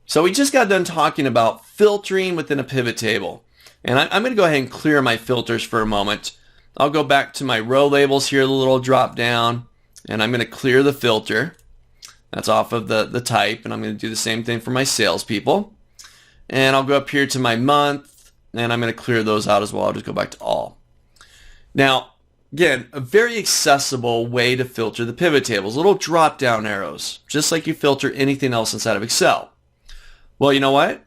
So we just got done talking about filtering within a pivot table. And I'm going to go ahead and clear my filters for a moment. I'll go back to my row labels here, the little drop down, and I'm going to clear the filter. That's off of the type, and I'm going to do the same thing for my salespeople. And I'll go up here to my month, and I'm going to clear those out as well. I'll just go back to all. Now, again, a very accessible way to filter the pivot tables, little drop down arrows, just like you filter anything else inside of Excel. Well, you know what?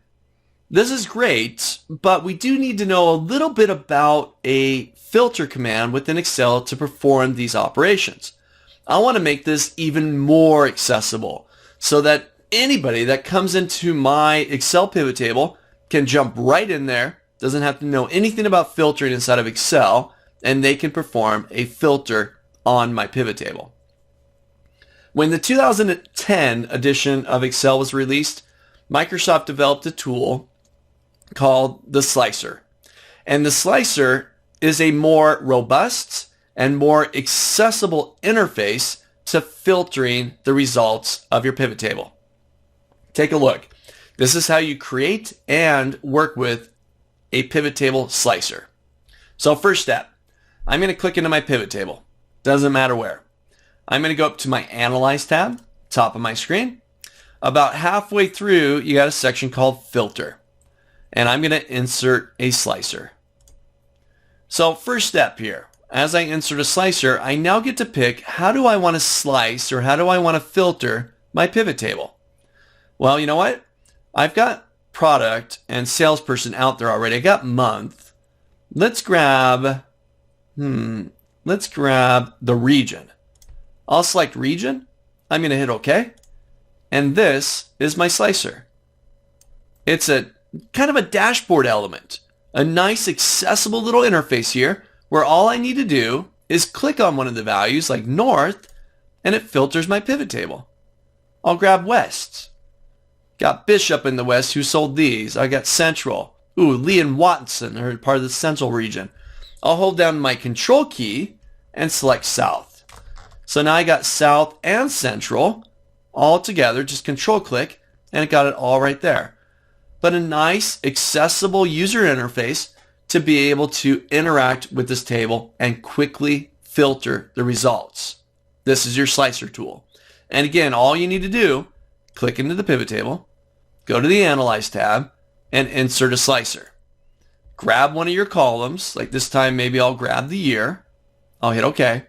This is great, but we do need to know a little bit about a filter command within Excel to perform these operations. I want to make this even more accessible so that anybody that comes into my Excel pivot table can jump right in there, doesn't have to know anything about filtering inside of Excel, and they can perform a filter on my pivot table. When the 2010 edition of Excel was released, Microsoft developed a tool called the slicer. And the slicer is a more robust and more accessible interface to filtering the results of your pivot table. Take a look. This is how you create and work with a pivot table slicer. So first step, I'm going to click into my pivot table. Doesn't matter where. I'm going to go up to my Analyze tab, top of my screen. About halfway through, you got a section called Filter. And I'm going to insert a slicer. So first step here, as I insert a slicer, I now get to pick how do I want to slice or how do I want to filter my pivot table. Well, you know what? I've got product and salesperson out there already. I got month. Let's grab the region. I'll select region. I'm going to hit OK. And this is my slicer. It's a kind of a dashboard element, a nice accessible little interface here where all I need to do is click on one of the values like north and it filters my pivot table. I'll grab west. Got Bishop in the west who sold these. I got central. Ooh, Lee and Watson are part of the central region. I'll hold down my control key and select south. So now I got south and central all together, just control click, and it got it all right there. But a nice, accessible user interface to be able to interact with this table and quickly filter the results. This is your slicer tool. And again, all you need to do, click into the pivot table, go to the Analyze tab, and insert a slicer. Grab one of your columns, like this time maybe I'll grab the year. I'll hit OK.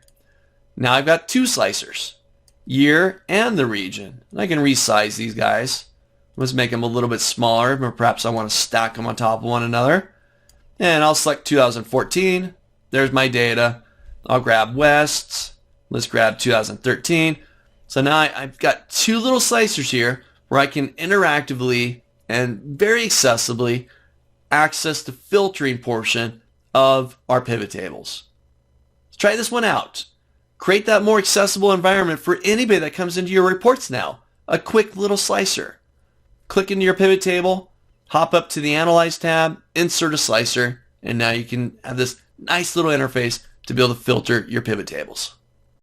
Now I've got two slicers, year and the region. I can resize these guys. Let's make them a little bit smaller, but perhaps I want to stack them on top of one another. And I'll select 2014. There's my data. I'll grab West. Let's grab 2013. So now I've got two little slicers here where I can interactively and very accessibly access the filtering portion of our pivot tables. Let's try this one out. Create that more accessible environment for anybody that comes into your reports now. A quick little slicer. Click into your pivot table, hop up to the Analyze tab, insert a slicer, and now you can have this nice little interface to be able to filter your pivot tables.